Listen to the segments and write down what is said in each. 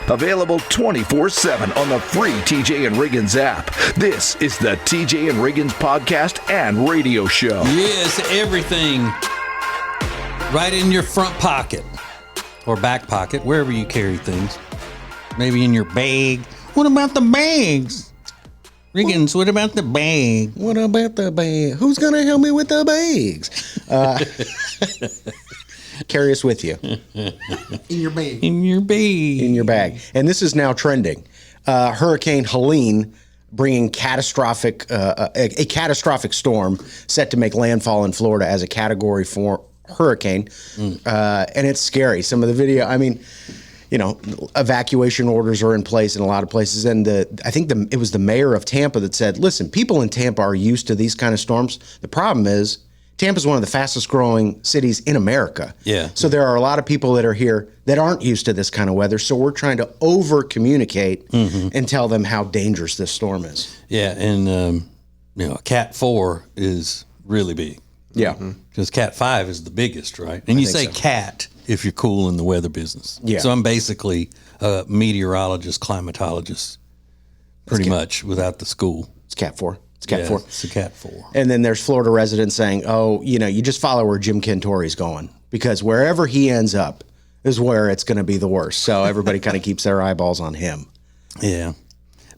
Available 24/7 on the free TJ and Riggins app. This is the TJ and Riggins podcast and radio show. Yes, everything right in your front pocket or back pocket, wherever you carry things. Maybe in your bag. What about the bags? Riggins, what about the bag? What about the bag? Who's going to help me with the bags? Carry us with you. In your bag. In your bag. In your bag. And this is now trending. Hurricane Helene bringing a catastrophic storm set to make landfall in Florida as a Category 4 hurricane. And it's scary. Some of the video, I mean, you know, evacuation orders are in place in a lot of places. And I think it was the mayor of Tampa that said, listen, people in Tampa are used to these kind of storms. The problem is Tampa is one of the fastest growing cities in America. Yeah. So there are a lot of people that are here that aren't used to this kind of weather. So we're trying to over communicate and tell them how dangerous this storm is. Yeah. And, you know, Cat 4 is really big. Yeah. Because Cat 5 is the biggest, right? And you say so. cat if you're cool in the weather business. Yeah. So I'm basically a meteorologist, climatologist, pretty much without the school. It's Cat 4. It's Cat 4. It's a Cat 4. And then there's Florida residents saying, oh, you know, you just follow where Jim Cantori's going because wherever he ends up is where it's going to be the worst. So everybody kind of keeps their eyeballs on him. Yeah.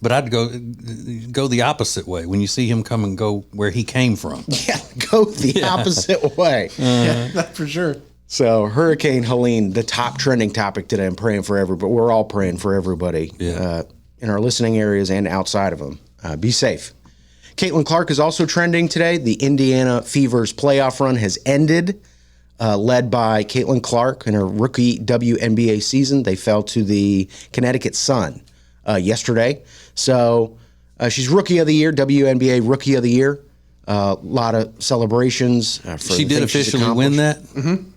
But I'd go the opposite way when you see him come and go where he came from. Yeah, go the opposite way. Yeah, that's for sure. So Hurricane Helene, the top trending topic today. I'm praying for everybody. We're all praying for everybody in our listening areas and outside of them. Be safe. Caitlin Clark is also trending today. The Indiana Fever's playoff run has ended, led by Caitlin Clark in her rookie WNBA season. They fell to the Connecticut Sun yesterday. So she's Rookie of the Year, WNBA Rookie of the Year. A lot of celebrations. She did officially win that? Mm-hmm.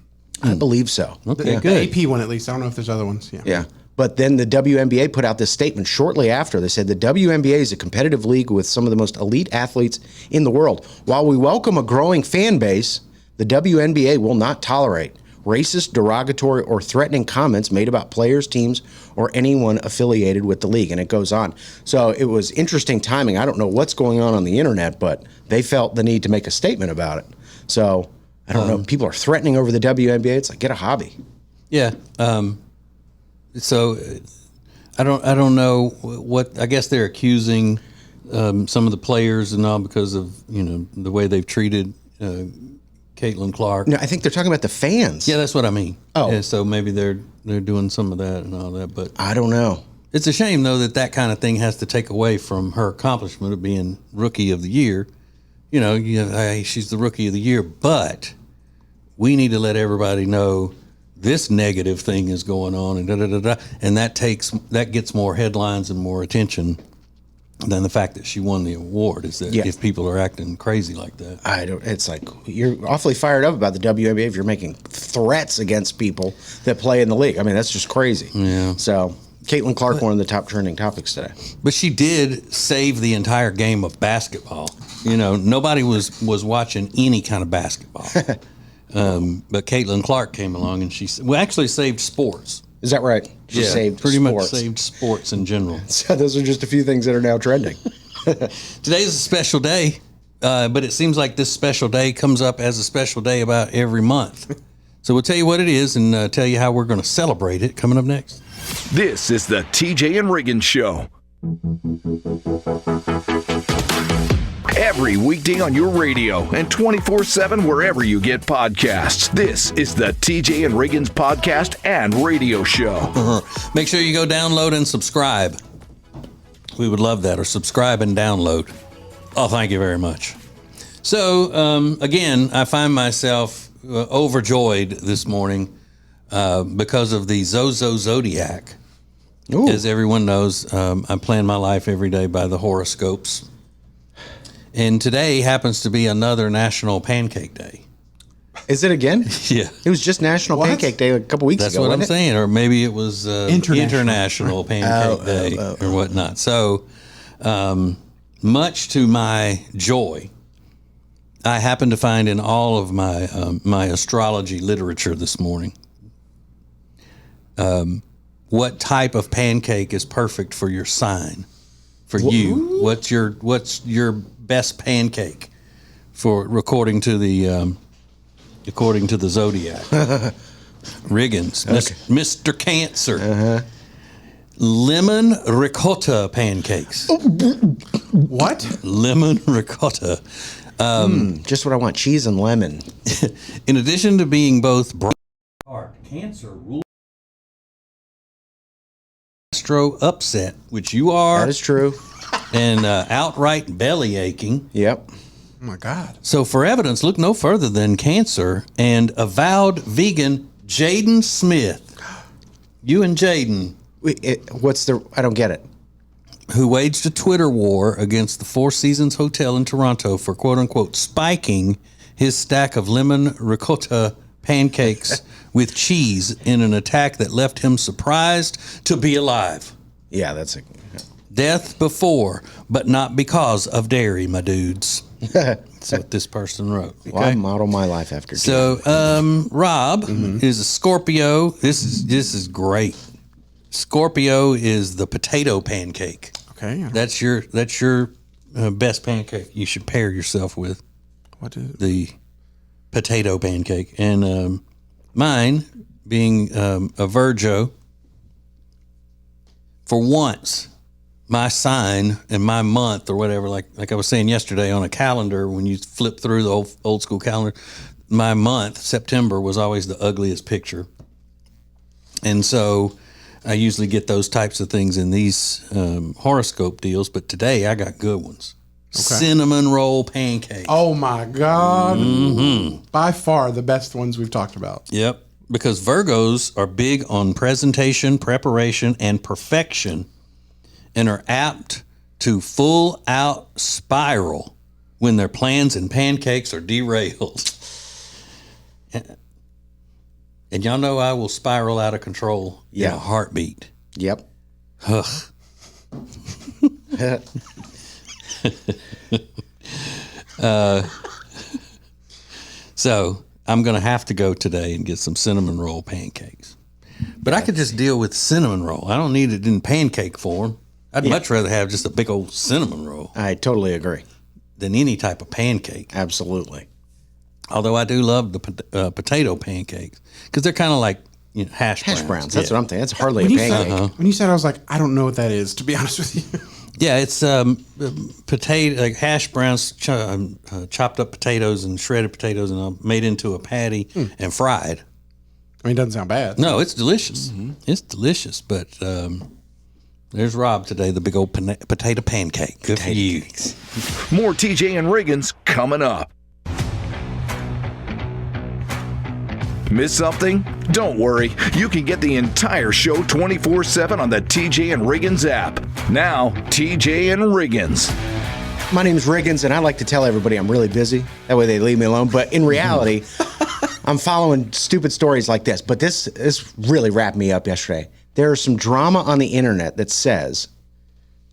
I believe so. Okay, good. The AP one, at least. I don't know if there's other ones. Yeah. But then the WNBA put out this statement shortly after. They said the WNBA is a competitive league with some of the most elite athletes in the world. While we welcome a growing fan base, the WNBA will not tolerate racist, derogatory, or threatening comments made about players, teams, or anyone affiliated with the league. And it goes on. So it was interesting timing. I don't know what's going on the internet, but they felt the need to make a statement about it. So I don't know. People are threatening over the WNBA. It's like, get a hobby. Yeah. So I don't know what, I guess they're accusing some of the players and all because of, you know, the way they've treated Caitlin Clark. No, I think they're talking about the fans. Yeah, that's what I mean. Oh. Yeah, so maybe they're doing some of that and all that, but I don't know. It's a shame though that kind of thing has to take away from her accomplishment of being Rookie of the Year. You know, hey, she's the Rookie of the Year, but we need to let everybody know this negative thing is going on and and that gets more headlines and more attention than the fact that she won the award. Is that if people are acting crazy like that? It's like you're awfully fired up about the WNBA if you're making threats against people that play in the league. I mean, that's just crazy. Yeah. So Caitlin Clark, one of the top trending topics today. But she did save the entire game of basketball. You know, nobody was watching any kind of basketball. But Caitlin Clark came along and she actually saved sports. Is that right? She saved pretty sports. much saved sports in general. So those are just a few things that are now trending. Today's a special day, but it seems like this special day comes up as a special day about every month. So we'll tell you what it is and tell you how we're going to celebrate it coming up next. This is the TJ and Riggins Show. Every weekday on your radio and 24/7 wherever you get podcasts. This is the TJ and Riggins podcast and radio show. Make sure you go download and subscribe. We would love that. Or subscribe and download. Oh, thank you very much. So, again, I find myself overjoyed this morning because of the Zozo Zodiac. Ooh. As everyone knows, I plan my life every day by the horoscopes. And today happens to be another National Pancake Day. Is it again? Yeah. It was just National Pancake Day a couple weeks That's ago. That's what I'm saying. Or maybe it was International Pancake Day or whatnot. So, much to my joy, I happened to find in all of my my astrology literature this morning what type of pancake is perfect for your sign. For you, what's your best pancake for according to the zodiac? Riggins, okay. Mr. Cancer. Lemon ricotta pancakes. What? Lemon ricotta. Just what I want, cheese and lemon. In addition to being both bright and hard, Cancer rules Astro upset, which you are. That is true. And outright belly aching. Yep. Oh my God. So for evidence, look no further than Cancer and avowed vegan Jaden Smith. You and Jaden. I don't get it. Who waged a Twitter war against the Four Seasons Hotel in Toronto for quote unquote spiking his stack of lemon ricotta pancakes with cheese in an attack that left him surprised to be alive. Yeah, that's a... Death before, but not because of dairy, my dudes. That's what this person wrote. Okay? Well, I model my life after. So, Rob is a Scorpio. This is great. Scorpio is the potato pancake. Okay. That's your best pancake. You should pair yourself with the potato pancake. And mine being a Virgo. For once, my sign and my month or whatever, like I was saying yesterday on a calendar, when you flip through the old school calendar, my month, September, was always the ugliest picture. And so I usually get those types of things in these horoscope deals, but today I got good ones. Okay. Cinnamon roll pancake. Oh my God. Mm-hmm. By far the best ones we've talked about. Yep. Because Virgos are big on presentation, preparation, and perfection, and are apt to full out spiral when their plans and pancakes are derailed. And y'all know I will spiral out of control in a heartbeat. Yep. Ugh. So I'm going to have to go today and get some cinnamon roll pancakes. But I could just deal with cinnamon roll. I don't need it in pancake form. I'd much rather have just a big old cinnamon roll. I totally agree. Than any type of pancake. Absolutely. Although I do love the potato pancakes because they're kind of like hash browns. That's what I'm thinking. That's hardly a pancake. When you said, I was like, I don't know what that is, to be honest with you. Yeah, it's potato, like hash browns, chopped up potatoes and shredded potatoes, and made into a patty and fried. I mean, it doesn't sound bad. No, it's delicious. Mm-hmm. It's delicious, but there's Rob today, the big old potato pancake. Good for you. More TJ and Riggins coming up. Miss something? Don't worry. You can get the entire show 24/7 on the TJ and Riggins app. Now, TJ and Riggins. My name's Riggins, and I like to tell everybody I'm really busy. That way they leave me alone. But in reality, I'm following stupid stories like this. But this really wrapped me up yesterday. There's some drama on the internet that says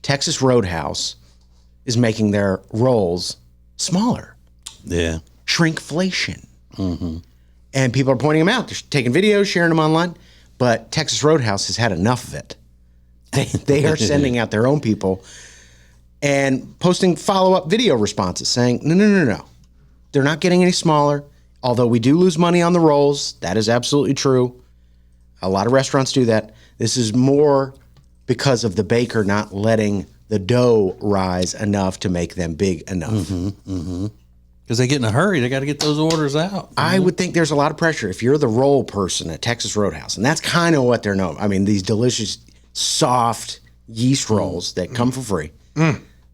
Texas Roadhouse is making their rolls smaller. Yeah. Shrinkflation. Mm-hmm. And people are pointing them out. They're taking videos, sharing them online. But Texas Roadhouse has had enough of it. They are sending out their own people and posting follow-up video responses saying, no. They're not getting any smaller. Although we do lose money on the rolls. That is absolutely true. A lot of restaurants do that. This is more because of the baker not letting the dough rise enough to make them big enough. Mm-hmm, mm-hmm. Because they get in a hurry. They got to get those orders out. I would think there's a lot of pressure. If you're the roll person at Texas Roadhouse, and that's kind of what they're known. I mean, these delicious, soft yeast rolls that come for free.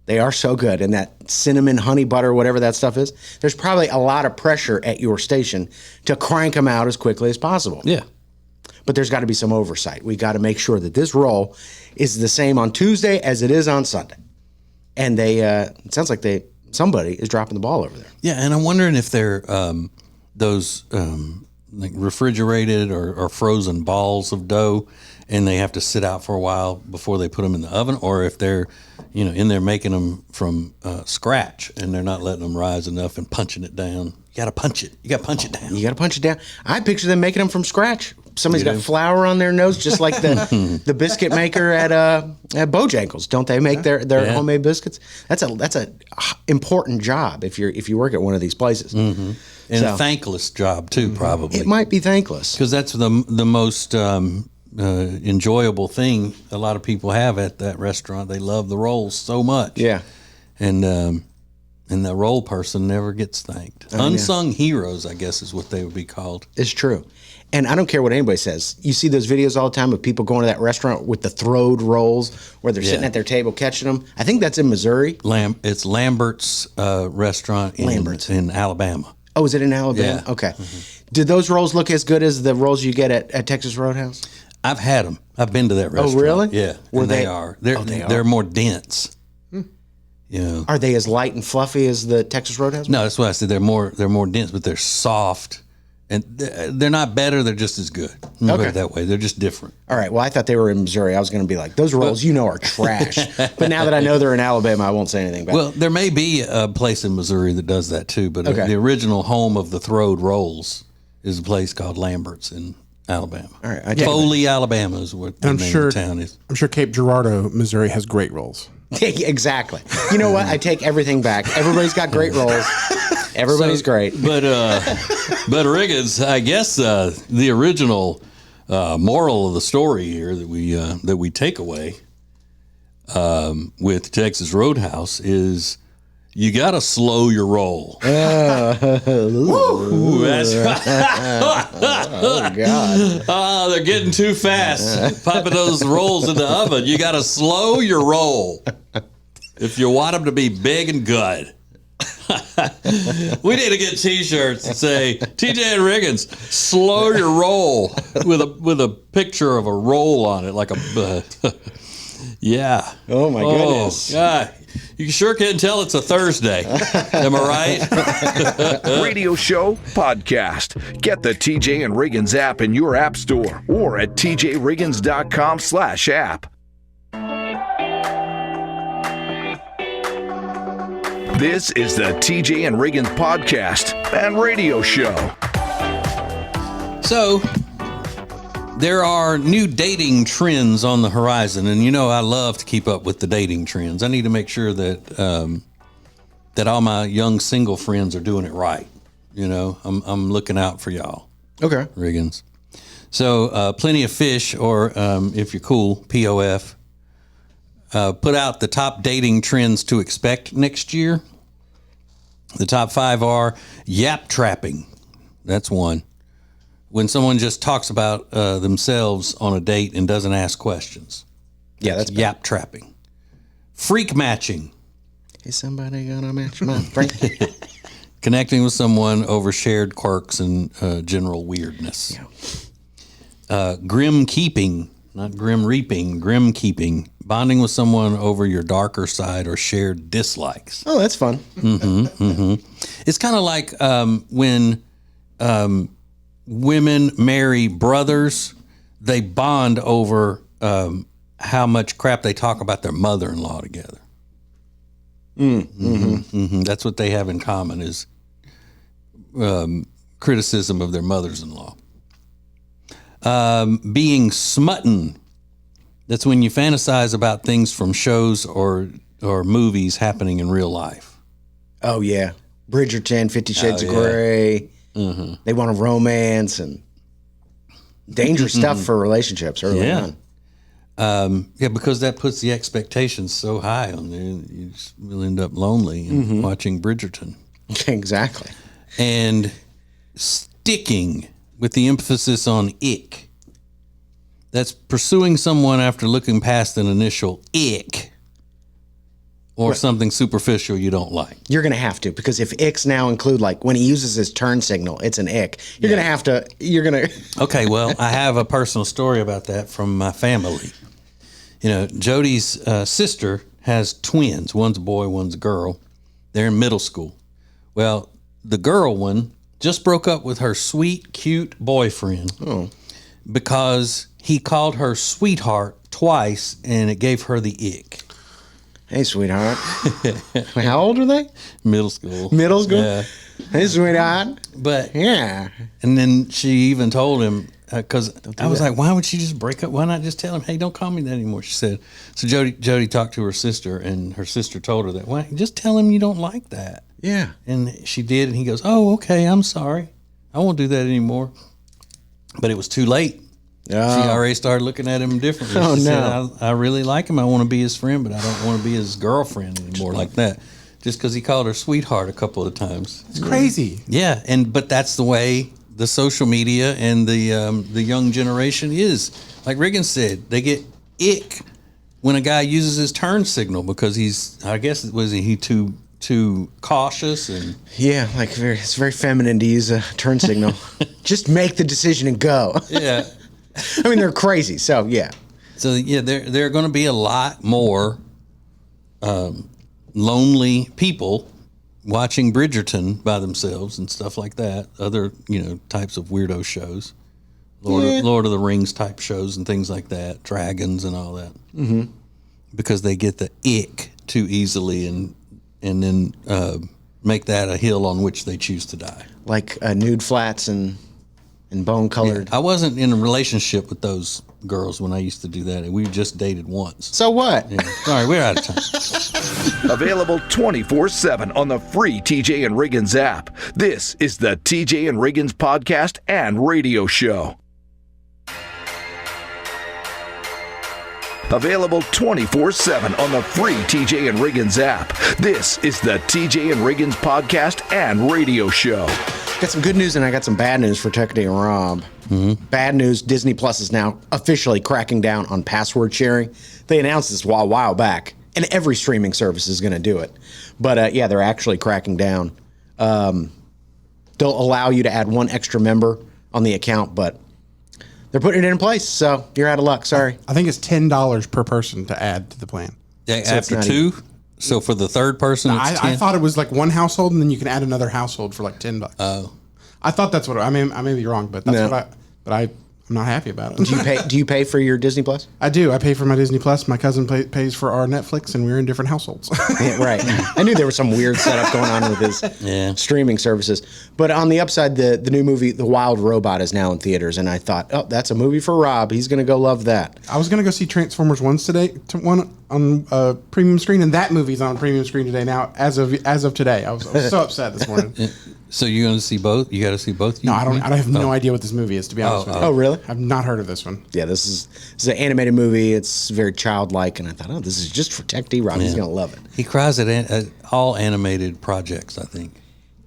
They are so good. And that cinnamon, honey butter, whatever that stuff is, there's probably a lot of pressure at your station to crank them out as quickly as possible. Yeah. But there's got to be some oversight. We got to make sure that this roll is the same on Tuesday as it is on Sunday. And it sounds like somebody is dropping the ball over there. Yeah, and I'm wondering if they're those like refrigerated or frozen balls of dough, and they have to sit out for a while before they put them in the oven, or if they're in there making them from scratch and they're not letting them rise enough and punching it down. You got to punch it. You got to punch it down. You got to punch it down. I picture them making them from scratch. somebody's got flour on their nose, just like the biscuit maker at Bojangles. Don't they make their homemade biscuits? That's a important job if you work at one of these places. Mm-hmm. And a thankless job too, probably. It might be thankless because that's the most enjoyable thing a lot of people have at that restaurant. They love the rolls so much. Yeah, and the roll person never gets thanked. Unsung heroes, I guess, is what they would be called. It's true. And I don't care what anybody says. You see those videos all the time of people going to that restaurant with the throwed rolls where they're sitting at their table catching them. I think that's in Missouri. It's Lambert's restaurant in Alabama. Oh, is it in Alabama? Yeah. Okay. Mm-hmm. Did those rolls look as good as the rolls you get at Texas Roadhouse? I've had them. I've been to that restaurant. Oh, really? Yeah. They are. They're more dense. You know. Are they as light and fluffy as the Texas Roadhouse? No, that's what I said. They're more dense, but they're soft. And they're not better. They're just as good. Put it that way. They're just different. All right. Well, I thought they were in Missouri. I was going to be like, those rolls, are trash. But now that I know they're in Alabama, I won't say anything about it. Well, there may be a place in Missouri that does that too. But the original home of the throwed rolls is a place called Lambert's in Alabama. All right. Foley, Alabama is what the name of the town is. I'm sure Cape Girardeau, Missouri has great rolls. Exactly. You know what? I take everything back. Everybody's got great rolls. Everybody's great. But Riggins, I guess the original moral of the story here that we take away with Texas Roadhouse is you got to slow your roll. Woo, that's right. Oh, God. Oh, they're getting too fast. Popping those rolls in the oven. You got to slow your roll if you want them to be big and good. We need to get T-shirts that say TJ and Riggins, slow your roll with a picture of a roll on it, like a yeah. Oh my goodness. Yeah. You sure can tell it's a Thursday. Am I right? Radio show, podcast. Get the TJ and Riggins app in your app store or at tjriggins.com/app. This is the TJ and Riggins podcast and radio show. So, there are new dating trends on the horizon, and I love to keep up with the dating trends. I need to make sure that that all my young single friends are doing it right. I'm looking out for y'all. Okay. Riggins. So, Plenty of Fish, or if you're cool, POF, put out the top dating trends to expect next year. The top 5 are yap trapping. That's one. When someone just talks about themselves on a date and doesn't ask questions. Yeah, that's yap trapping. Freak matching. Is somebody gonna match my freak? Connecting with someone over shared quirks and general weirdness. Yeah. Grim keeping, not grim reaping, grim keeping. Bonding with someone over your darker side or shared dislikes. Oh, that's fun. It's kind of like when women marry brothers, they bond over how much crap they talk about their mother-in-law together. That's what they have in common is criticism of their mothers-in-law. Being smutton. That's when you fantasize about things from shows or movies happening in real life. Oh, yeah. Bridgerton, 50 Shades of Grey. They want a romance and dangerous stuff for relationships early on. Because that puts the expectations so high on there. You just will end up lonely and watching Bridgerton. Exactly. And sticking with the emphasis on ick. That's pursuing someone after looking past an initial ick or something superficial you don't like. You're going to have to, because if icks now include, like, when he uses his turn signal, it's an ick. You're going to have to, Okay, well, I have a personal story about that from my family. Jody's sister has twins. One's a boy, one's a girl. They're in middle school. Well, the girl one just broke up with her sweet, cute boyfriend because he called her sweetheart twice, and it gave her the ick. Hey, sweetheart. How old are they? Middle school. Middle school? Yeah. Hey, sweetheart. But yeah. And then she even told him, because I was like, why would she just break up? Why not just tell him, hey, don't call me that anymore? She said, so Jody talked to her sister, and her sister told her that, why, just tell him you don't like that. Yeah. And she did, and he goes, oh, okay, I'm sorry. I won't do that anymore. But it was too late. She already started looking at him differently. Oh, she no. said, I really like him. I want to be his friend, but I don't want to be his girlfriend anymore like that. Just because he called her sweetheart a couple of times. It's crazy. Yeah, but that's the way the social media and the young generation is. Like Riggins said, they get ick when a guy uses his turn signal because he too cautious and like it's very feminine to use a turn signal. Just make the decision and go. yeah. I mean, they're crazy. So yeah. So yeah, there are going to be a lot more lonely people watching Bridgerton by themselves and stuff like that. Other types of weirdo shows, Lord of the Rings type shows and things like that, dragons and all that. Mm-hmm. Because they get the ick too easily and then make that a hill on which they choose to die. Like nude flats and bone colored. Yeah, I wasn't in a relationship with those girls when I used to do that. We just dated once. So what? Yeah. All right, we're out of time. Available 24/7 on the free TJ and Riggins app. This is the TJ and Riggins podcast and radio show. Available 24/7 on the free TJ and Riggins app. This is the TJ and Riggins podcast and radio show. Got some good news and I got some bad news for Tuckday and Rob. Mm-hmm. Bad news, Disney Plus is now officially cracking down on password sharing. They announced this a while back, and every streaming service is going to do it. But they're actually cracking down. They'll allow you to add one extra member on the account, but they're putting it in place, so you're out of luck. Sorry. I think it's $10 per person to add to the plan. Yeah, so after two? So for the third person, it's 10? I thought it was like one household, and then you can add another household for like $10. Oh. I thought that's what I may be wrong, but that's I'm not happy about it. Do you pay for your Disney Plus? I do. I pay for my Disney Plus. My cousin pays for our Netflix, and we're in different households. Yeah, right. I knew there was some weird setup going on with his streaming services. But on the upside, the new movie, The Wild Robot, is now in theaters, and I thought, oh, that's a movie for Rob. He's going to go love that. I was going to go see Transformers 1 on premium screen, and that movie's on premium screen today now, as of today. I was so upset this morning. So you're going to see both? You got to see both? No, I don't. I have no idea what this movie is, to be honest with you. Oh, really? I've not heard of this one. Yeah, this is an animated movie. It's very childlike, and I thought, this is just for Tech D. Rob. He's going to love it. He cries at all animated projects, I think.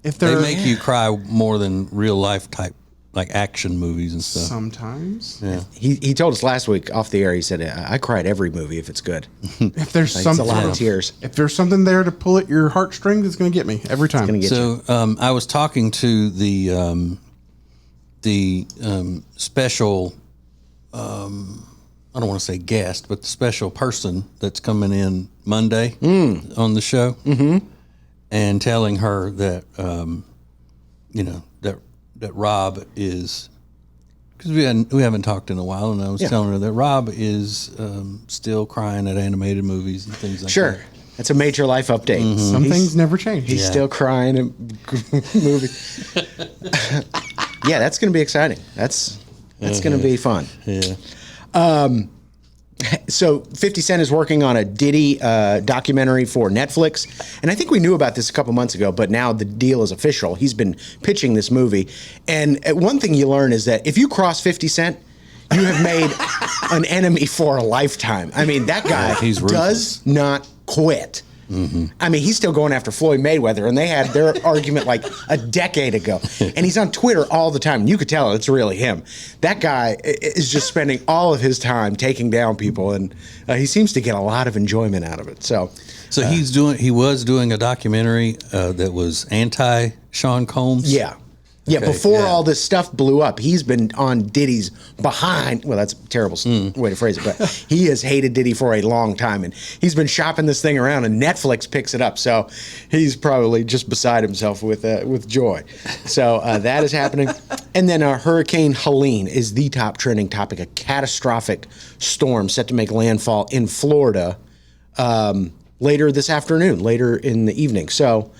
If they make you cry more than real life type, like action movies and stuff. Sometimes. Yeah. He told us last week off the air, he said, I cry at every movie if it's good. If there's It's something, a lot of tears. If there's something there to pull at your heartstrings, it's going to get me every time. It's gonna get you. I was talking to the special, I don't want to say guest, but the special person that's coming in Monday on the show, and telling her that, that Rob is, because we haven't talked in a while, and I was telling her that Rob is still crying at animated movies and things like that. Sure. That's a major life update. Mm-hmm. Some things never change. He's still crying at movies. Yeah, that's going to be exciting. That's going to be fun. Yeah. So 50 Cent is working on a Diddy documentary for Netflix. And I think we knew about this a couple months ago, but now the deal is official. He's been pitching this movie. And one thing you learn is that if you cross 50 Cent, you have made an enemy for a lifetime. I mean, that guy does not quit. Mm-hmm. I mean, he's still going after Floyd Mayweather, and they had their argument like a decade ago. And he's on Twitter all the time. You could tell it's really him. That guy is just spending all of his time taking down people, and he seems to get a lot of enjoyment out of it. So he was doing a documentary that was anti Sean Combs. Yeah. Yeah, before all this stuff blew up, he's been on Diddy's behind. Well, that's a terrible way to phrase it, but he has hated Diddy for a long time, and he's been shopping this thing around, and Netflix picks it up. So he's probably just beside himself with joy. So that is happening. And then Hurricane Helene is the top trending topic, a catastrophic storm set to make landfall in Florida later this afternoon, later in the evening. So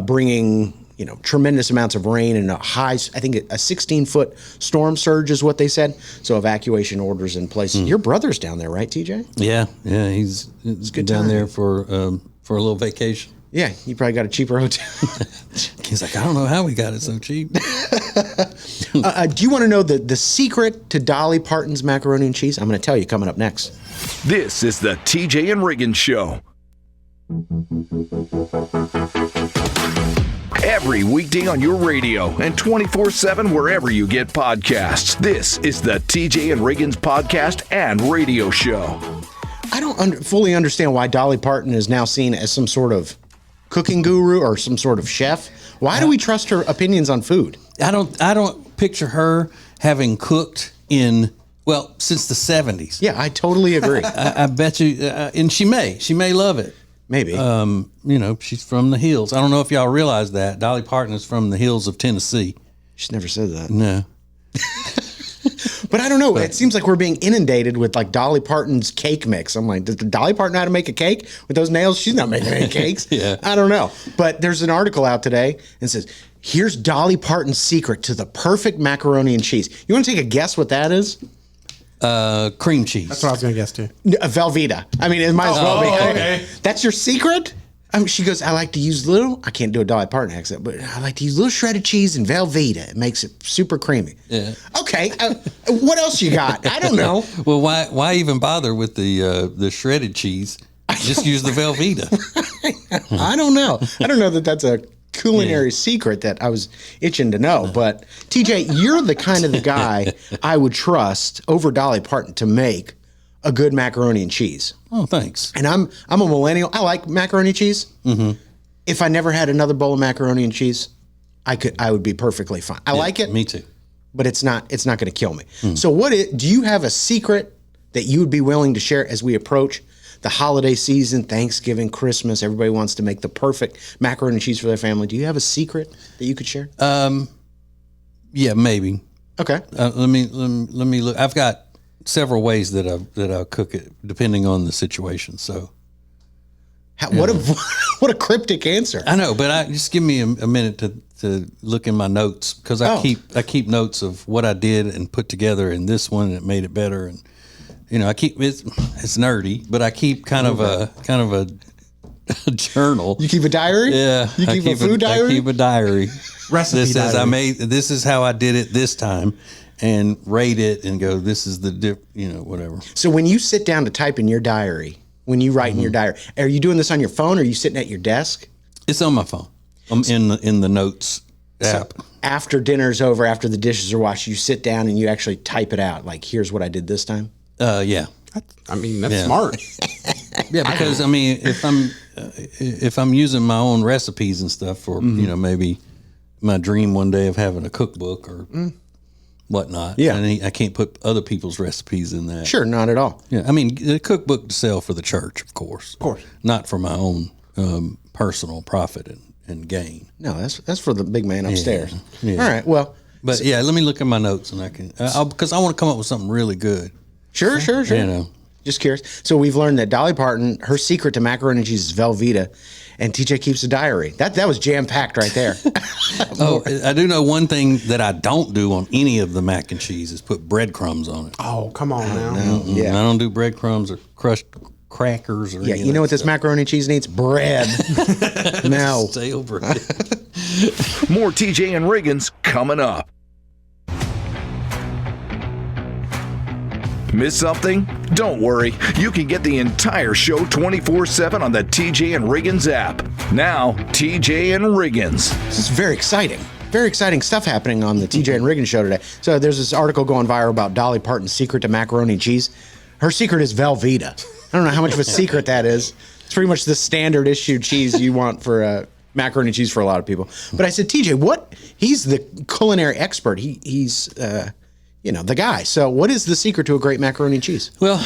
bringing tremendous amounts of rain and I think a 16-foot storm surge is what they said. So evacuation orders in place. Your brother's down there, right, TJ? Yeah, he's good down time. there for a little vacation. Yeah, you probably got a cheaper hotel. He's like, I don't know how we got it so cheap. Do you want to know the secret to Dolly Parton's macaroni and cheese? I'm going to tell you coming up next. This is the TJ and Riggins Show. Every weekday on your radio and 24/7 wherever you get podcasts. This is the TJ and Riggins podcast and radio show. I don't fully understand why Dolly Parton is now seen as some sort of cooking guru or some sort of chef. Why do we trust her opinions on food? I don't picture her having cooked since the 70s. Yeah, I totally agree. I bet you, and she may love it. Maybe. She's from the hills. I don't know if y'all realize that Dolly Parton is from the hills of Tennessee. She's never said that. No. But I don't know. It seems like we're being inundated with like Dolly Parton's cake mix. I'm like, does Dolly Parton know how to make a cake with those nails? She's not making any cakes. Yeah. I don't know. But there's an article out today and says, here's Dolly Parton's secret to the perfect macaroni and cheese. You want to take a guess what that is? Cream cheese. That's what I was going to guess too. Velveeta. I mean, it might as well be. Okay. That's your secret? She goes, I like to use I can't do a Dolly Parton accent, but I like to use little shredded cheese and Velveeta. It makes it super creamy. Yeah. Okay. What else you got? I don't know. Well, why even bother with the shredded cheese? Just use the Velveeta. I don't know. I don't know that that's a culinary secret that I was itching to know. But TJ, you're the kind of the guy I would trust over Dolly Parton to make a good macaroni and cheese. Oh, thanks. And I'm a millennial. I like macaroni and cheese. Mm-hmm. If I never had another bowl of macaroni and cheese, I would be perfectly fine. I like it. Me too. But it's not going to kill me. So do you have a secret that you would be willing to share as we approach the holiday season, Thanksgiving, Christmas? Everybody wants to make the perfect macaroni and cheese for their family. Do you have a secret that you could share? Yeah, maybe. Okay. Let me look. I've got several ways that I'll cook it depending on the situation. So, What a cryptic answer. I know, but just give me a minute to look in my notes because I keep notes of what I did and put together in this one and it made it better. And I keep it's nerdy, but I keep kind of a journal. You keep a diary? Yeah, You keep a food diary? I keep a diary. Recipe that says diary. this is how I did it this time, and rate it and go. This is the whatever. So when you sit down to type in your diary, when you write in your diary, are you doing this on your phone or are you sitting at your desk? It's on my phone. I'm in the notes app. So after dinner's over, after the dishes are washed, you sit down and you actually type it out. Like, here's what I did this time. Yeah. That's smart. Yeah, because if I'm using my own recipes and stuff for maybe my dream one day of having a cookbook or whatnot. Yeah, and I can't put other people's recipes in that. Sure, not at all. Yeah, I mean the cookbook to sell for the church, of course, not for my own personal profit and gain. No, that's for the big man upstairs. Yeah. All right, well, but let me look at my notes and I can because I want to come up with something really good. Sure. Just curious. So we've learned that Dolly Parton, her secret to macaroni and cheese is Velveeta, and TJ keeps a diary. That was jam packed right there. Oh, I do know one thing that I don't do on any of the mac and cheese is put breadcrumbs on it. Oh, come on now. No, yeah. I don't do breadcrumbs or crushed crackers or Yeah, you know what this macaroni and cheese needs? Bread. No. Stale bread. More TJ and Riggins coming up. Miss something? Don't worry. You can get the entire show 24/7 on the TJ and Riggins app. Now, TJ and Riggins. This is very exciting. Very exciting stuff happening on the TJ and Riggins show today. So there's this article going viral about Dolly Parton's secret to macaroni and cheese. Her secret is Velveeta. I don't know how much of a secret that is. It's pretty much the standard issue cheese you want for macaroni and cheese for a lot of people. But I said, TJ, he's the culinary expert. He's the guy. So what is the secret to a great macaroni and cheese? Well,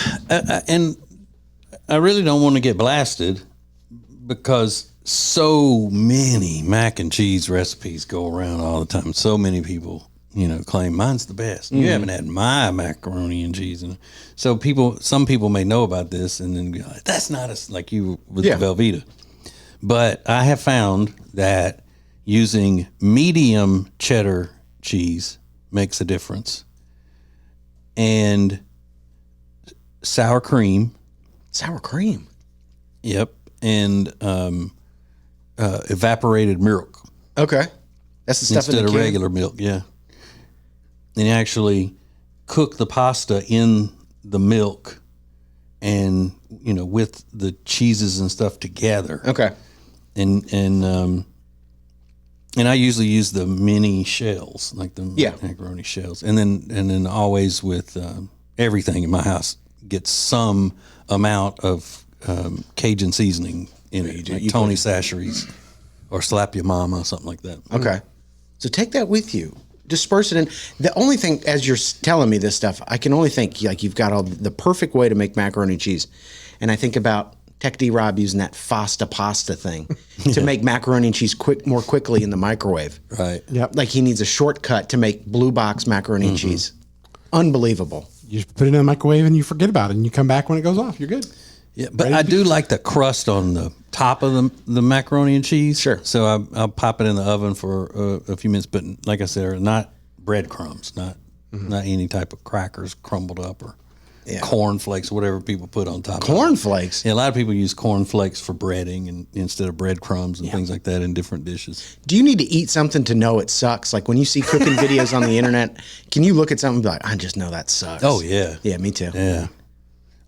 and I really don't want to get blasted because so many mac and cheese recipes go around all the time. So many people, claim mine's the best. You haven't had my macaroni and cheese. And so some people may know about this and then be like, that's not like you with the Velveeta. But I have found that using medium cheddar cheese makes a difference. And sour cream. Sour cream. Yep. And evaporated milk. Okay. That's the stuff Instead in the of can? regular milk, yeah. And you actually cook the pasta in the milk and, with the cheeses and stuff together. Okay. And I usually use the mini shells, like the Yeah. macaroni shells. And then always with everything in my house gets some amount of Cajun seasoning in it, like Tony Chachere's or Slap Your Mama, something like that. Okay. So take that with you. Disperse it in. The only thing, as you're telling me this stuff, I can only think like you've got all the perfect way to make macaroni and cheese. And I think about Tech D Rob using that Fasta pasta thing to make macaroni and cheese more quickly in the microwave. Right. Yep. Like he needs a shortcut to make blue box macaroni and cheese. Unbelievable. You just put it in the microwave and you forget about it, and you come back when it goes off. You're good. Yeah, but I do like the crust on the top of the macaroni and cheese. Sure. So I'll pop it in the oven for a few minutes. But like I said, not breadcrumbs, not any type of crackers crumbled up or corn flakes, whatever people put on top. Corn flakes? Yeah, a lot of people use corn flakes for breading and instead of breadcrumbs and things like that in different dishes. Do you need to eat something to know it sucks? Like when you see cooking videos on the internet, can you look at something and be like, I just know that sucks? Oh, yeah. Yeah, me too. Yeah.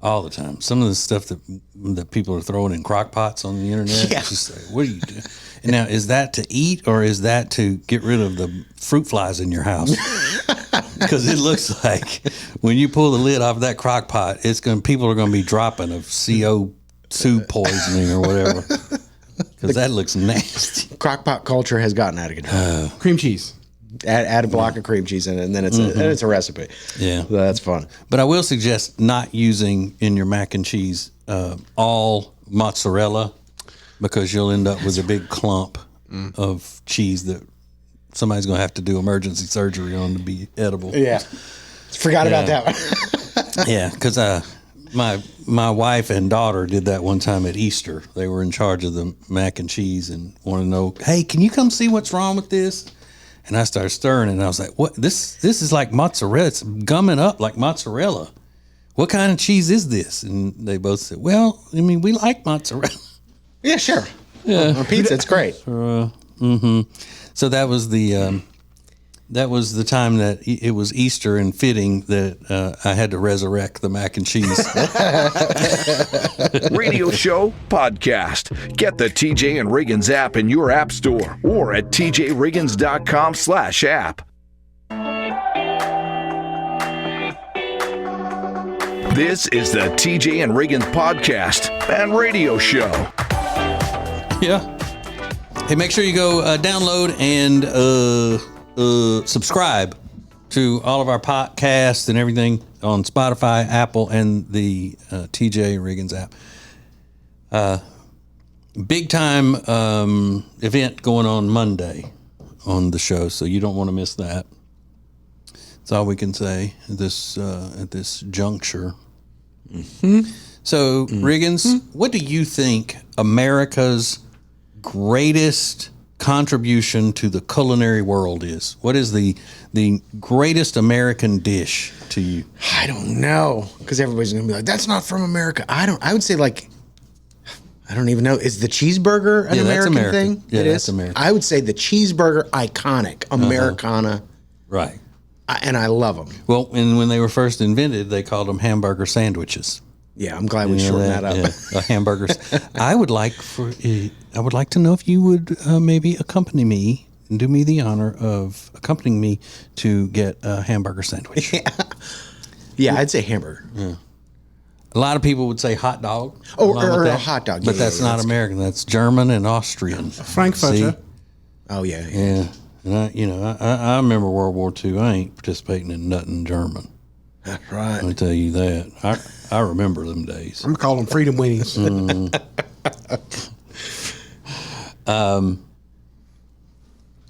All the time. Some of the stuff that people are throwing in crock pots on the internet. Yeah. It's just like, what are you doing? And now, is that to eat or is that to get rid of the fruit flies in your house? Because it looks like when you pull the lid off of that crock pot, people are going to be dropping of CO2 poisoning or whatever. Because that looks nasty. Crockpot culture has gotten out of control. Cream cheese. Add a block of cream cheese in it, and then it's a recipe. Yeah. So that's fun. But I will suggest not using in your mac and cheese all mozzarella, because you'll end up with a big clump of cheese that somebody's going to have to do emergency surgery on to be edible. Yeah. Forgot about that one. Yeah, because my wife and daughter did that one time at Easter. They were in charge of the mac and cheese and wanted to know, hey, can you come see what's wrong with this? And I started stirring it, and I was like, what? This is like mozzarella. It's gumming up like mozzarella. What kind of cheese is this? And they both said, well, I mean, we like mozzarella. Yeah, sure. Yeah. On pizza, it's great. So that was the time that it was Easter and fitting that I had to resurrect the mac and cheese. Radio show, podcast. Get the TJ and Riggins app in your app store or at tjriggins.com/app. This is the TJ and Riggins podcast and radio show. Yeah. Hey, make sure you go download and subscribe to all of our podcasts and everything on Spotify, Apple, and the TJ Riggins app. Big time event going on Monday on the show, so you don't want to miss that. That's all we can say at this juncture. So, Riggins, what do you think America's greatest contribution to the culinary world is? What is the greatest American dish to you? I don't know, because everybody's gonna be like, "That's not from America." I would say I don't even know. Is the cheeseburger an American thing? Yeah, it that's is. American. I would say the cheeseburger, iconic Americana, Right. and I love them. Well, and when they were first invented, they called them hamburger sandwiches. Yeah, I'm glad we shortened that up. Hamburgers. I would like to know if you would maybe accompany me and do me the honor of accompanying me to get a hamburger sandwich. Yeah, I'd say hamburger. Yeah. A lot of people would say hot dog. Oh, along with or a that, hot dog. But Yeah, that's yeah, not that's American. That's German and Austrian. Frankfurter. Oh yeah. Yeah. And I remember World War II. I ain't participating in nothing German. That's right. Let me tell you that. I remember them days. I'm gonna call them freedom weenies.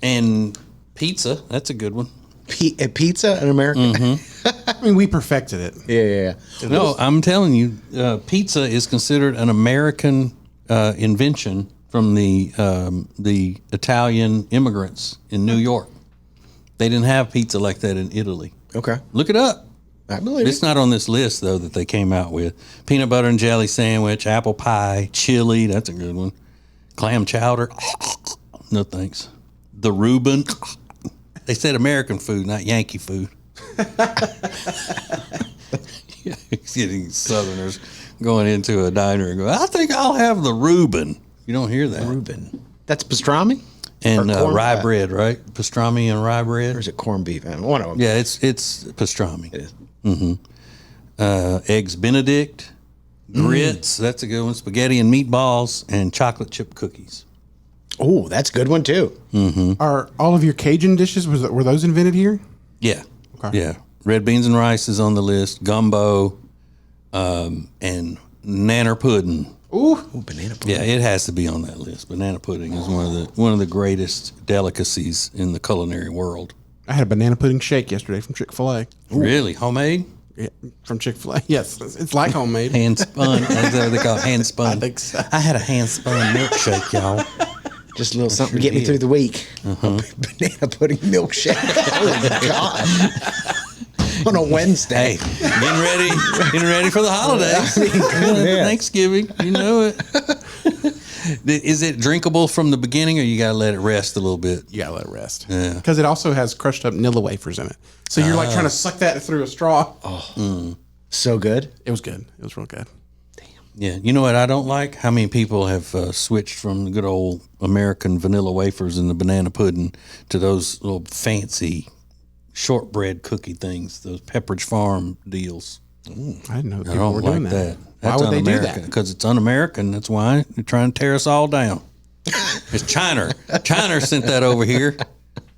And pizza, that's a good one. Pizza in America? I mean, we perfected it. Yeah. No, I'm telling you, pizza is considered an American invention from the Italian immigrants in New York. They didn't have pizza like that in Italy. Okay. Look it up. I believe It's not on this list, though, that they came out with. Peanut butter and jelly sandwich, apple pie, chili. That's a good one. Clam chowder. No thanks. The Reuben. They said American food, not Yankee food. Getting Southerners going into a diner and go, I think I'll have the Reuben. You don't hear that. Reuben. That's pastrami? And Or corn- rye bread, right? Pastrami and rye bread. Or is it corned beef? One of them. Yeah, it's pastrami. It is. Eggs Benedict, grits, that's a good one. Spaghetti and meatballs, and chocolate chip cookies. Oh, that's a good one, too. Are all of your Cajun dishes, were those invented here? Yeah. Okay. Yeah. Red beans and rice is on the list. Gumbo, and nanner pudding. Ooh. Banana pudding. Yeah, it has to be on that list. Banana pudding is one of the greatest delicacies in the culinary world. I had a banana pudding shake yesterday from Chick-fil-A. Really? Homemade? Yeah, from Chick-fil-A. Yes, it's like homemade. Hand spun. That's what they call it, hand spun. I think so. I had a hand spun milkshake, y'all. Just a little something to get me through the week. Banana pudding milkshake. Oh, God. On a Wednesday. Hey, getting ready for the holidays. Thanksgiving, you know it. Is it drinkable from the beginning, or you gotta let it rest a little bit? You gotta let it rest. Yeah. Because it also has crushed up Nilla wafers in it. So you're like trying to suck that through a straw. So good. It was good. It was real good. Yeah, you know what I don't like? How many people have switched from the good old American vanilla wafers and the banana pudding to those little fancy shortbread cookie things, those Pepperidge Farm deals. I didn't know I people don't were doing like that. that. Why That's would they do un-American. that? Because it's un-American. That's why they're trying to tear us all down. It's China. China sent that over here.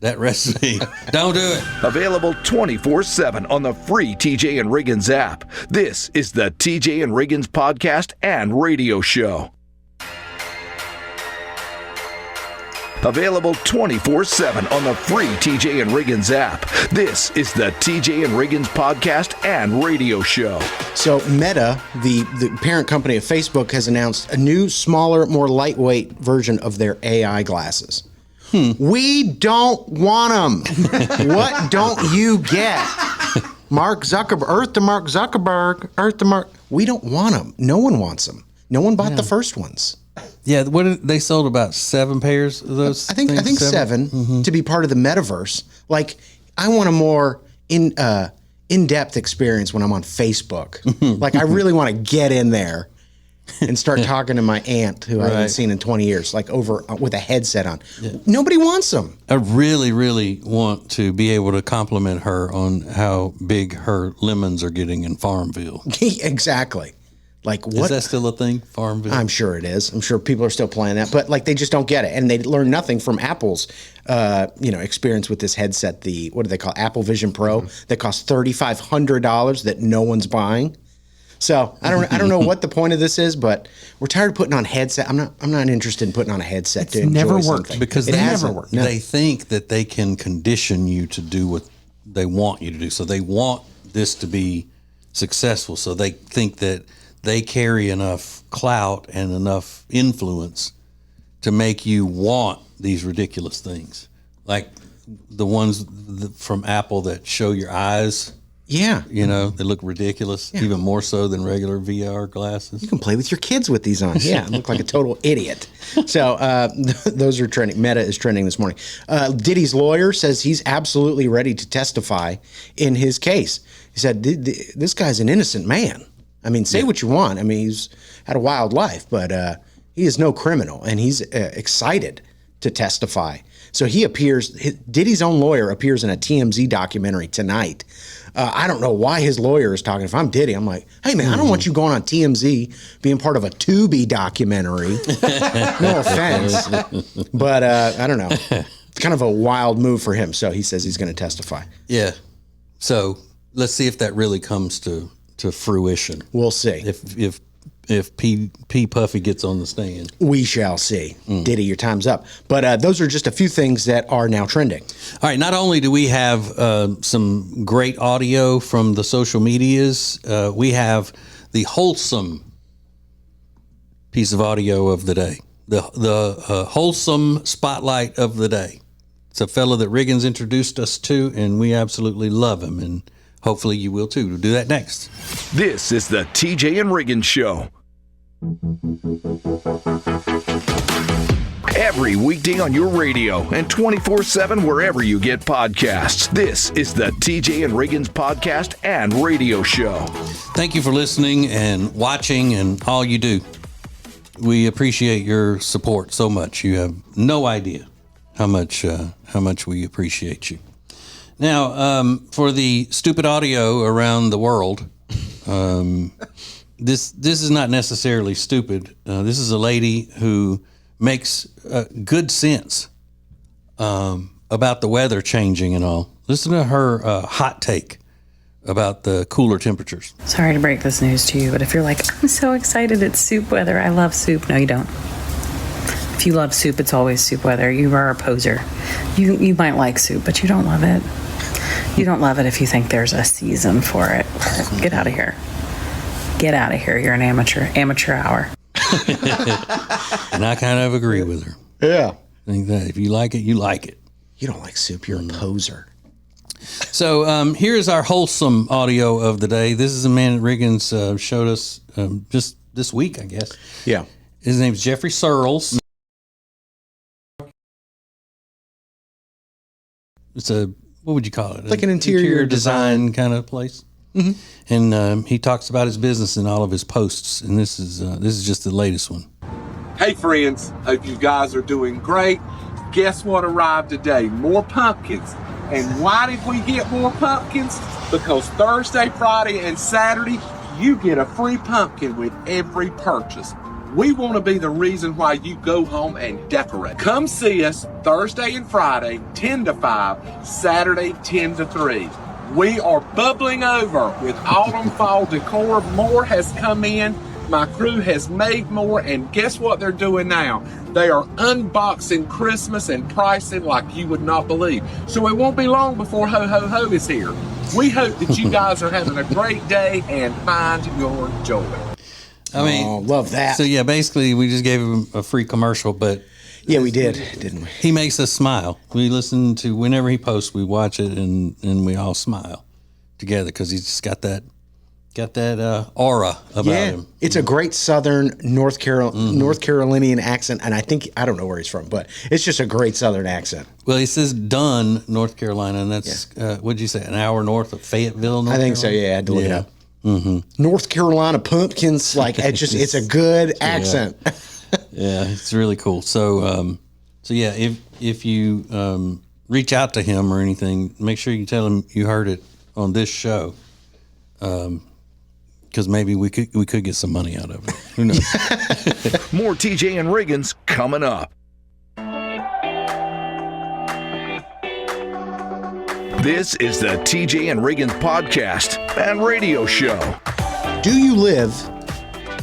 That recipe. Don't do it. Available 24/7 on the free TJ and Riggins app. This is the TJ and Riggins podcast and radio show. Available 24/7 on the free TJ and Riggins app. This is the TJ and Riggins podcast and radio show. So Meta, the parent company of Facebook, has announced a new, smaller, more lightweight version of their AI glasses. We don't want them. What don't you get? Mark Zuckerberg, Earth to Mark Zuckerberg, Earth to Mark. We don't want them. No one wants them. No one bought the first ones. Yeah, they sold about 7 pairs of those. I think 7 to be part of the metaverse. Like, I want a more in-depth experience when I'm on Facebook. Like, I really want to get in there and start talking to my aunt who I haven't seen in 20 years, like over with a headset on. Yeah. Nobody wants them. I really, really want to be able to compliment her on how big her lemons are getting in Farmville. Exactly. Like, what? Is that still a thing, Farmville? I'm sure it is. I'm sure people are still playing that, but like they just don't get it, and they learn nothing from Apple's, experience with this headset. The what do they call Apple Vision Pro that costs $3,500 that no one's buying. So I don't know what the point of this is, but we're tired of putting on headset. I'm not interested in putting on a headset to enjoy never worked something. because it hasn't worked. No. They think that they can condition you to do what they want you to do. So they want this to be successful. So they think that they carry enough clout and enough influence to make you want these ridiculous things, like the ones from Apple that show your eyes. Yeah. They look ridiculous, even more so than regular VR glasses. You can play with your kids with these on. Yeah, look like a total idiot. So those are trending. Meta is trending this morning. Diddy's lawyer says he's absolutely ready to testify in his case. He said, this guy's an innocent man. I mean, say what you want. I mean, he's had a wild life, but he is no criminal, and he's excited to testify. So he appears, Diddy's own lawyer appears in a TMZ documentary tonight. I don't know why his lawyer is talking. If I'm Diddy, I'm like, hey, man, I don't want you going on TMZ being part of a Tubi documentary. No offense. But I don't know. It's kind of a wild move for him. So he says he's going to testify. Yeah. So let's see if that really comes to fruition. We'll see. If P Puffy gets on the stand. We shall see. Diddy, your time's up. But those are just a few things that are now trending. All right. Not only do we have some great audio from the social medias, we have the wholesome piece of audio of the day. the wholesome spotlight of the day. It's a fellow that Riggins introduced us to, and we absolutely love him, and hopefully you will too. We'll do that next. This is the TJ and Riggins Show. Every weekday on your radio and 24/7 wherever you get podcasts. This is the TJ and Riggins podcast and radio show. Thank you for listening and watching and all you do. We appreciate your support so much. You have no idea how much we appreciate you. Now, for the stupid audio around the world, this is not necessarily stupid. This is a lady who makes good sense about the weather changing and all. Listen to her hot take about the cooler temperatures. Sorry to break this news to you, but if you're like, I'm so excited it's soup weather, I love soup. No, you don't. If you love soup, it's always soup weather. You are a poser. You might like soup, but you don't love it. You don't love it if you think there's a season for it. Get out of here. Get out of here. You're an amateur. Amateur hour. And I kind of agree with her. Yeah. I think that if you like it, you like it. You don't like soup. You're a poser. So here's our wholesome audio of the day. This is a man that Riggins showed us just this week, I guess. Yeah. His name's Jeffrey Searles. It's what would you call it? Like an interior design kind of place. Mm-hmm. And he talks about his business in all of his posts. And this is just the latest one. Hey friends, hope you guys are doing great. Guess what arrived today? More pumpkins. And why did we get more pumpkins? Because Thursday, Friday, and Saturday, you get a free pumpkin with every purchase. We want to be the reason why you go home and decorate. Come see us Thursday and Friday, 10 to 5, Saturday, 10 to 3. We are bubbling over with autumn fall decor. More has come in. My crew has made more, and guess what they're doing now? They are unboxing Christmas and pricing like you would not believe. So it won't be long before Ho Ho Ho is here. We hope that you guys are having a great day and find your joy. I mean, love that. So yeah, basically we just gave him a free commercial, but yeah, we did, didn't we? He makes us smile. We listen to whenever he posts, we watch it and we all smile together because he's just got that aura about him. It's a great Southern North Carolinian accent, and I don't know where he's from, but it's just a great Southern accent. Well, he says Dunn, North Carolina, and that's what'd you say, an hour north of Fayetteville, North I think Carolina? so. Yeah, I had to look it up. Mm-hmm. North Carolina pumpkins, like it's a good accent. Yeah, it's really cool. So yeah, if you reach out to him or anything, make sure you tell him you heard it on this show. Because maybe we could get some money out of it. Who knows? More TJ and Riggins coming up. This is the TJ and Riggins podcast and radio show. Do you live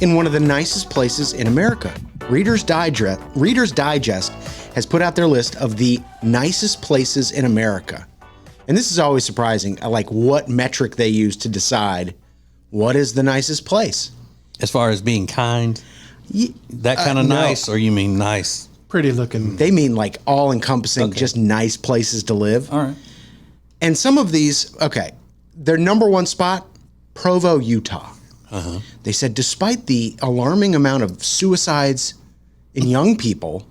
in one of the nicest places in America? Reader's Digest has put out their list of the nicest places in America. And this is always surprising, like what metric they use to decide what is the nicest place. As far as being kind, that kind of nice, or you mean nice? Pretty looking. They mean like all-encompassing, just nice places to live. All right. And some of these, their number one spot, Provo, Utah. Uh-huh. They said despite the alarming amount of suicides in young people,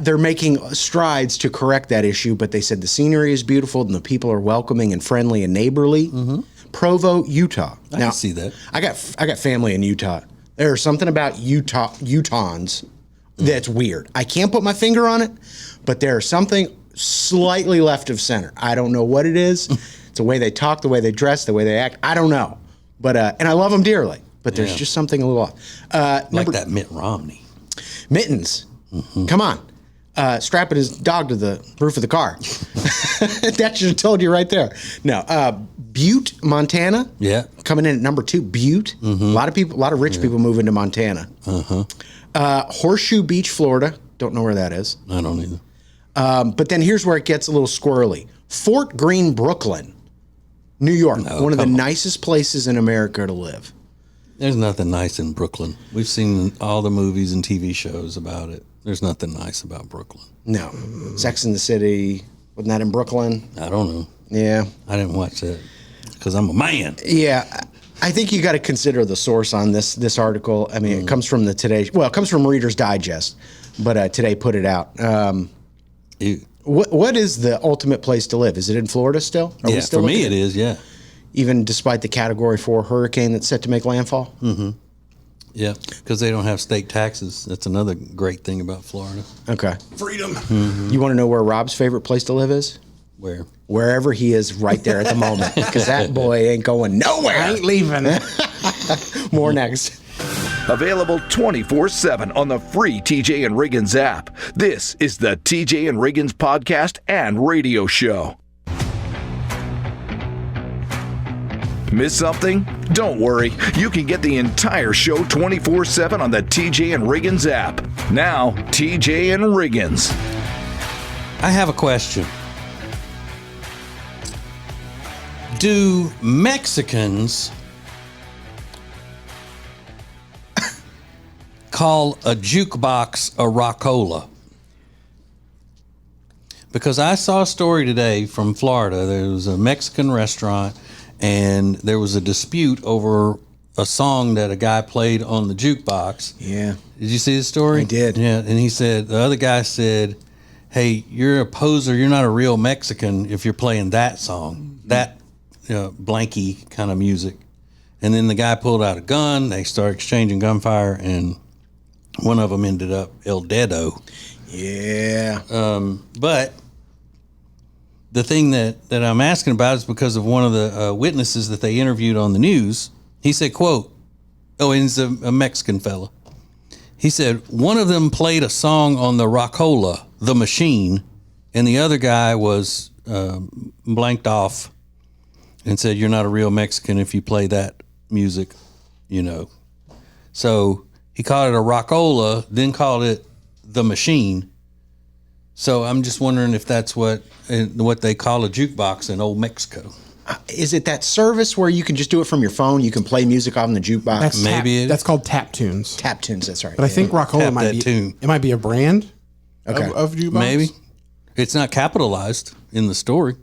they're making strides to correct that issue, but they said the scenery is beautiful and the people are welcoming and friendly and neighborly. Mm-hmm. Provo, Utah. I can see that. I got family in Utah. There's something about Utahns that's weird. I can't put my finger on it, but there's something slightly left of center. I don't know what it is. It's the way they talk, the way they dress, the way they act. I don't know. But and I love them dearly, but there's just something a little off. Like that Mitt Romney. Mittens. Mm-hmm. Come on. Strapping his dog to the roof of the car. That should have told you right there. No. Butte, Montana. Yeah. Coming in at number 2. Butte. Mm-hmm. A lot of rich people move into Montana. Uh-huh. Horseshoe Beach, Florida. Don't know where that is. I don't either. But then here's where it gets a little squirrely. Fort Greene, Brooklyn, New York. One of the nicest places in America to live. There's nothing nice in Brooklyn. We've seen all the movies and TV shows about it. There's nothing nice about Brooklyn. No. Sex and the City. Wasn't that in Brooklyn? I don't know. Yeah. I didn't watch that because I'm a man. Yeah. I think you got to consider the source on this article. I mean, it comes from the Today. Well, it comes from Reader's Digest, but Today put it out. What is the ultimate place to live? Is it in Florida still? Are we still for me looking it is, yeah. Even despite the Category 4 hurricane that's set to make landfall? Mm-hmm. Yeah, because they don't have state taxes. That's another great thing about Florida. Okay. Freedom. You want to know where Rob's favorite place to live is? Where? Wherever he is right there at the moment, because that boy ain't going nowhere. I ain't leaving. More next. Available 24/7 on the free TJ and Riggins app. This is the TJ and Riggins podcast and radio show. Miss something? Don't worry. You can get the entire show 24/7 on the TJ and Riggins app. Now, TJ and Riggins. I have a question. Do Mexicans call a jukebox a rockola? Because I saw a story today from Florida. There was a Mexican restaurant, and there was a dispute over a song that a guy played on the jukebox. Yeah. Did you see the story? I did. Yeah, and he said, the other guy said, hey, you're a poser. You're not a real Mexican if you're playing that song, that blanky kind of music. And then the guy pulled out a gun. They started exchanging gunfire, and one of them ended up El Dedo. Yeah. But the thing that I'm asking about is because of one of the witnesses that they interviewed on the news. He said, quote, and he's a Mexican fella. He said, one of them played a song on the rockola, the machine, and the other guy was blanked off and said, you're not a real Mexican if you play that music, So he called it a rockola, then called it the machine. So I'm just wondering if that's what they call a jukebox in old Mexico. Is it that service where you can just do it from your phone? You can play music on the jukebox? That's called Tap Tunes. Tap Tunes, that's right. But I think Rockola might be a brand of jukebox. Maybe. It's not capitalized in the story.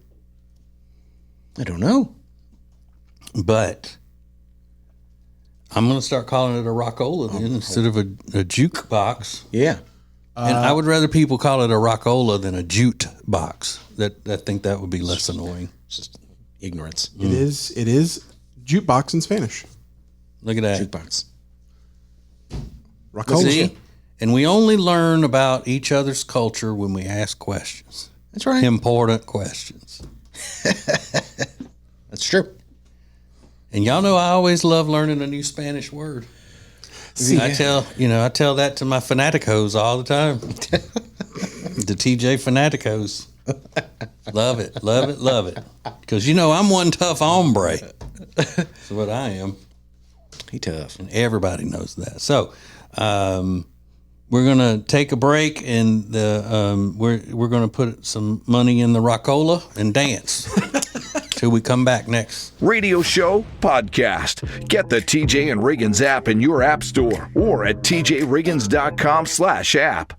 I don't know. But I'm going to start calling it a rockola then instead of a jukebox. Yeah. And I would rather people call it a rockola than a jute box. I think that would be less annoying. It's just ignorance. It is jukebox in Spanish. Look at that. Jukebox. Rockola. See? And we only learn about each other's culture when we ask questions. That's right. Important questions. That's true. And y'all know I always love learning a new Spanish word. See, I tell that to my fanaticos all the time. The TJ fanaticos. Love it, love it, love it. Because I'm one tough hombre. That's what I am. He tough. And everybody knows that. So we're gonna take a break, and we're gonna put some money in the rockola and dance till we come back next. Radio show, podcast. Get the TJ and Riggins app in your app store or at tjriggins.com/app.